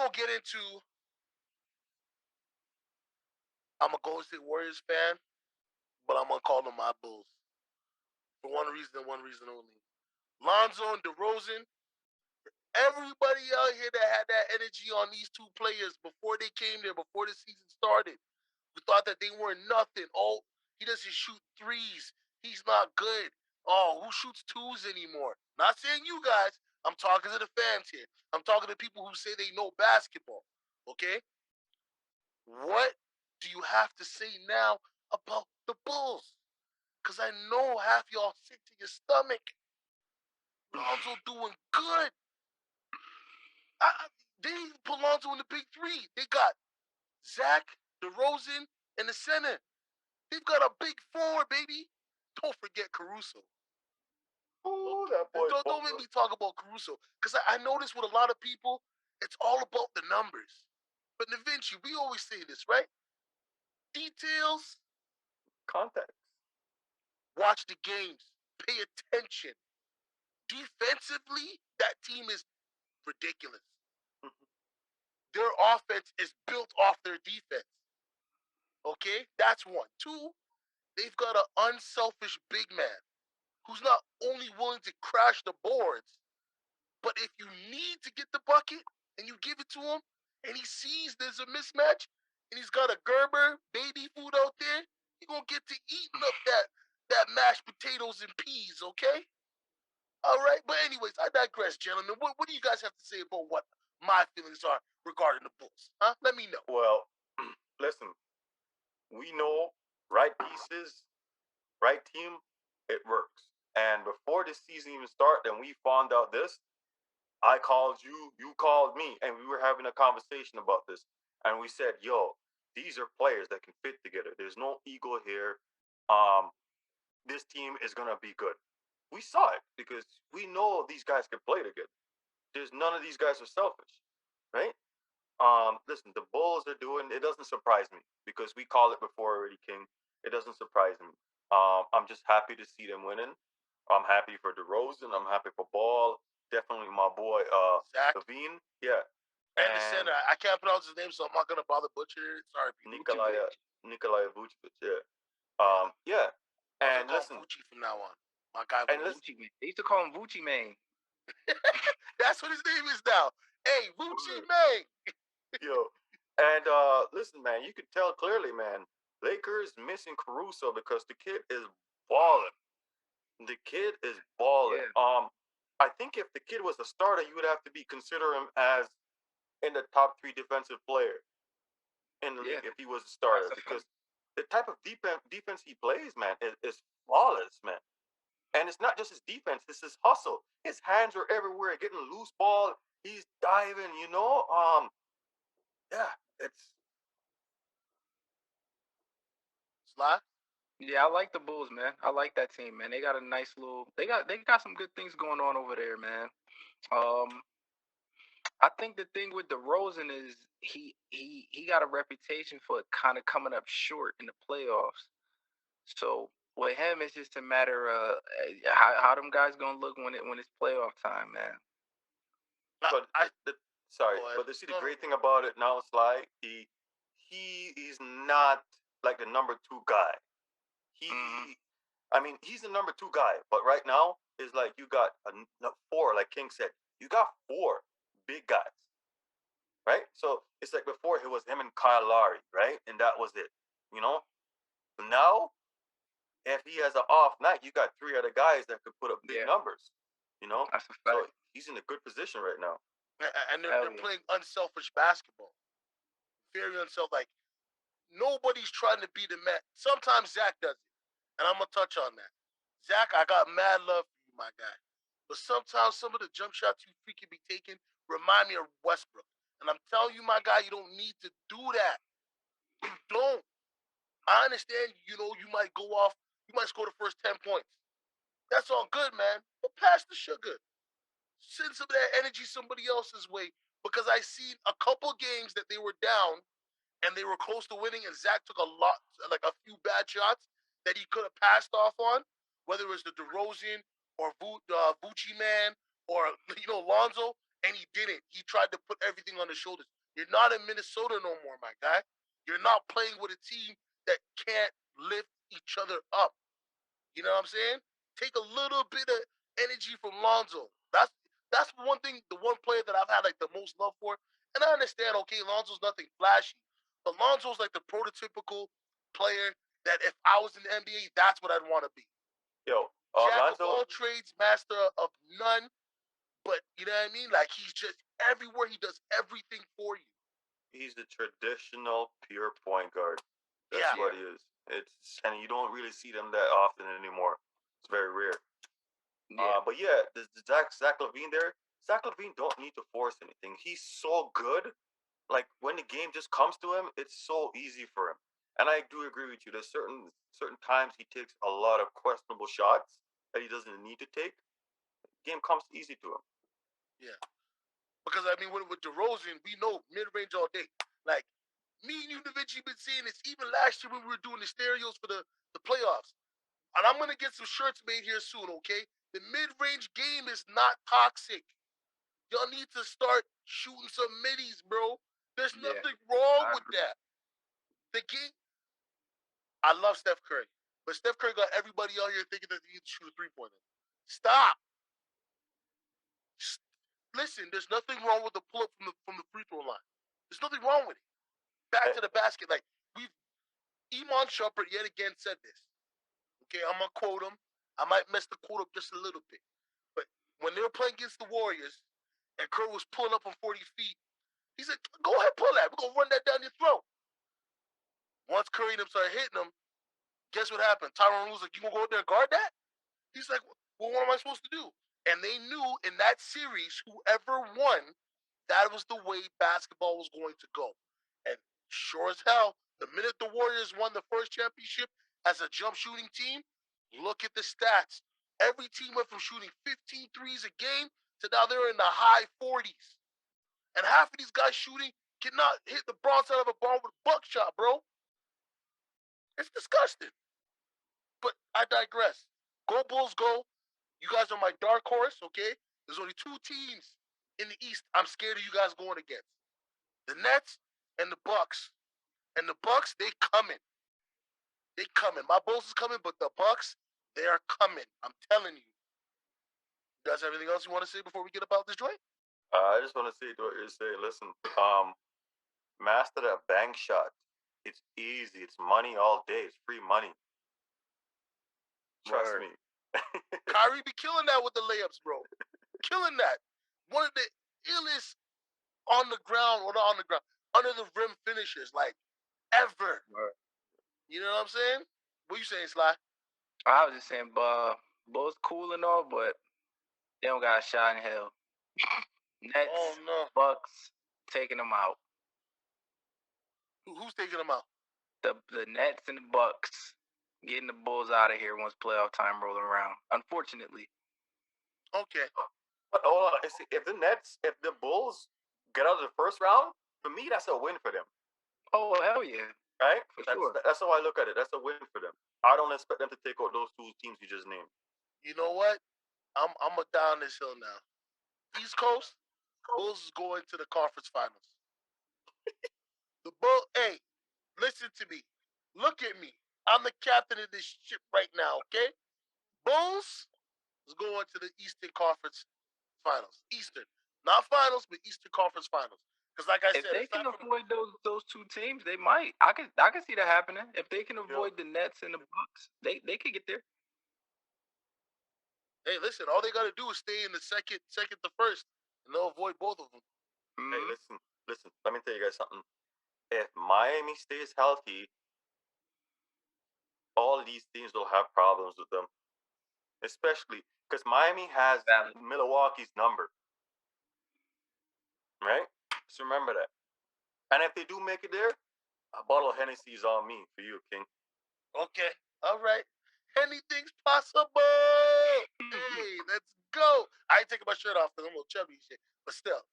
gonna get into. I'm a Golden State Warriors fan, but I'm gonna call them my Bulls for one reason and one reason only. Lonzo and DeRozan. Everybody out here that had that energy on these two players before they came there, before the season started, we thought that they weren't nothing. Oh, he doesn't shoot threes. He's not good. Oh, who shoots twos anymore? Not saying you guys. I'm talking to the fans here. I'm talking to people who say they know basketball. Okay? What do you have to say now about the Bulls? Because I know half y'all sick to your stomach. Lonzo doing good. They put Lonzo in the big three. They got Zach, DeRozan, and the center. They've got a big four, baby. Don't forget Caruso. Ooh, that boy. Don't make me talk about Caruso. Because I notice with a lot of people, it's all about the numbers. But Da Vinci, we always say this, right? Details. Context. Watch the games. Pay attention. Defensively, that team is ridiculous. Their offense is built off their defense. Okay? That's one. Two, they've got an unselfish big man who's not only willing to crash the boards, but if you need to get the bucket and you give it to him and he sees there's a mismatch and he's got a Gerber baby food out there, you're going to get to eating up that mashed potatoes and peas, okay? All right? But anyways, I digress, gentlemen. What do you guys have to say about what my feelings are regarding the Bulls? Huh? Let me know. Well, listen, we know right pieces, right team, it works. And before the season even started and we found out this, I called you, you called me, and we were having a conversation about this. And we said, yo, these are players that can fit together. There's no ego here. This team is going to be good. We saw it because we know these guys can play together. There's none of these guys are selfish, right? Listen, the Bulls are doing it doesn't surprise me because we called it before already, King. It doesn't surprise me. I'm just happy to see them winning. I'm happy for DeRozan. I'm happy for Ball. Definitely my boy Zach. Levine. Yeah. And the center. I can't pronounce his name, so I'm not gonna bother butchering it. Sorry, people. Nikolai Vucevic, yeah. Yeah. And listen, Vucci from now on. My guy Vucci man. They used to call him Vucci man. That's what his name is now. Hey, Vucci man. Yo. And listen, man, you could tell clearly, man, Lakers missing Caruso because the kid is balling. The kid is balling. Yeah. I think if the kid was a starter, you would have to be consider him as in the top 3 defensive player in the league if he was a starter because the type of defense he plays, man, is flawless, man. And it's not just his defense; it's his hustle. His hands are everywhere, getting loose ball. He's diving, you know. Yeah, it's Sly. Yeah, I like the Bulls, man. I like that team, man. They got a nice little. They got some good things going on over there, man. I think the thing with DeRozan is he got a reputation for kind of coming up short in the playoffs. So with him, it's just a matter of how them guys gonna look when it's playoff time, man. But but see the great thing about it now, Sly, he's not like the number 2 guy. I mean, he's the number 2 guy, but right now it's like you got 4, like King said, you got 4 big guys, right? So it's like before it was him and Kyle Lowry, right? And that was it, you know? But now, if he has an off night, you got 3 other guys that could put up big numbers, you know? That's a fact. So he's in a good position right now. And they're playing unselfish basketball. Very unselfish. Like, nobody's trying to be the man. Sometimes Zach does it. And I'm going to touch on that. Zach, I got mad love for you, my guy. But sometimes some of the jump shots you freaking be taking remind me of Westbrook. And I'm telling you, my guy, you don't need to do that. You don't. I understand, you know, you might go off, you might score the first 10 points. That's all good, man. But pass the sugar. Send some of that energy somebody else's way. Because I seen a couple games that they were down and they were close to winning, and Zach took a few bad shots that he could have passed off on, whether it was the DeRozan or Vucci man or, you know, Lonzo, and he didn't. He tried to put everything on his shoulders. You're not in Minnesota no more, my guy. You're not playing with a team that can't lift each other up. You know what I'm saying? Take a little bit of energy from Lonzo. That's one thing, the one player that I've had like the most love for. And I understand, okay, Lonzo's nothing flashy, but Lonzo's like the prototypical player that if I was in the NBA, that's what I'd want to be. Yo, Jack of Lonzo, all trades, master of none. But you know what I mean? Like he's just everywhere. He does everything for you. he's the traditional pure point guard. That's Yeah. what he is. And you don't really see them that often anymore. It's very rare. Yeah. But yeah, the Zach LaVine there. Zach LaVine don't need to force anything. He's so good. Like when the game just comes to him, it's so easy for him. And I do agree with you. There's certain times he takes a lot of questionable shots that he doesn't need to take. The game comes easy to him. Yeah. Because I mean, with DeRozan, we know mid range all day. Like me and you, Da Vinci, been seeing this even last year when we were doing the stereos for the playoffs. And I'm gonna get some shirts made here soon, okay? The mid range game is not toxic. Y'all need to start shooting some middies, bro. There's nothing wrong with that. The game. I love Steph Curry, but Steph Curry got everybody out here thinking that he needs to shoot a 3-pointer. Stop. Listen, there's nothing wrong with the pull up from the free throw line. There's nothing wrong with it. Back to the basket, like we've Iman Shumpert yet again said this. Okay, I'm gonna quote him. I might mess the quote up just a little bit, but when they were playing against the Warriors, and Curry was pulling up from 40 feet, he said, "Go ahead, pull that. We're gonna run that down your throat." Once Curry and them started hitting him, guess what happened? Tyronn was like, "You gonna go out there and guard that?" He's like, "Well, what am I supposed to do?" And they knew in that series, whoever won, that was the way basketball was going to go. And sure as hell, the minute the Warriors won the first championship as a jump shooting team, look at the stats. Every team went from shooting 15 threes a game to now they're in the high 40s. And half of these guys shooting cannot hit the bronze out of a ball with a buckshot, bro. It's disgusting. But I digress. Go Bulls, go. You guys are my dark horse, okay? There's only two teams in the East I'm scared of you guys going against. The Nets and the Bucks. And the Bucks, they coming. They coming. My Bulls is coming, but the Bucks, they are coming. I'm telling you. You guys have anything else you want to say before we get about this joint? I just want to say to what you're saying. Listen, master that bank shot. It's easy. It's money all day. It's free money. Trust me. Kyrie be killing that with the layups, bro. Killing that. One of the illest on the ground, or not on the ground, under the rim finishers, like ever. You know what I'm saying? What you saying, Sly? I was just saying, Bulls cool and all, but they don't got a shot in hell. Nets, Bucks, taking them out. Who's taking them out? The Nets and the Bucks getting the Bulls out of here once playoff time rolling around. Unfortunately. Okay. But hold on. If the Bulls get out of the first round, for me, that's a win for them. Oh, hell yeah. Right? Sure. That's how I look at it. That's a win for them. I don't expect them to take out those two teams you just named. You know what? I'm a down this hill now. East Coast, Bulls is going to the conference finals. The Bull, hey, listen to me. Look at me. I'm the captain of this ship right now, okay? Bulls is going to the Eastern Conference Finals. Eastern. Not finals, but Eastern Conference Finals. Because like I said, if they can avoid those two teams, they might. I can see that happening. If they can avoid the Nets and the Bucks, they could get there. Hey, listen, all they gotta do is stay in the second to first, and they'll avoid both of them. Mm-hmm. Hey, listen. Let me tell you guys something. If Miami stays healthy, all of these teams will have problems with them. Especially because Miami has Milwaukee's number. Right? Just remember that. And if they do make it there, a bottle of Hennessy is on me for you, King. Okay. All right. Anything's possible. Hey, let's go. I ain't taking my shirt off because I'm a little chubby and shit, but still.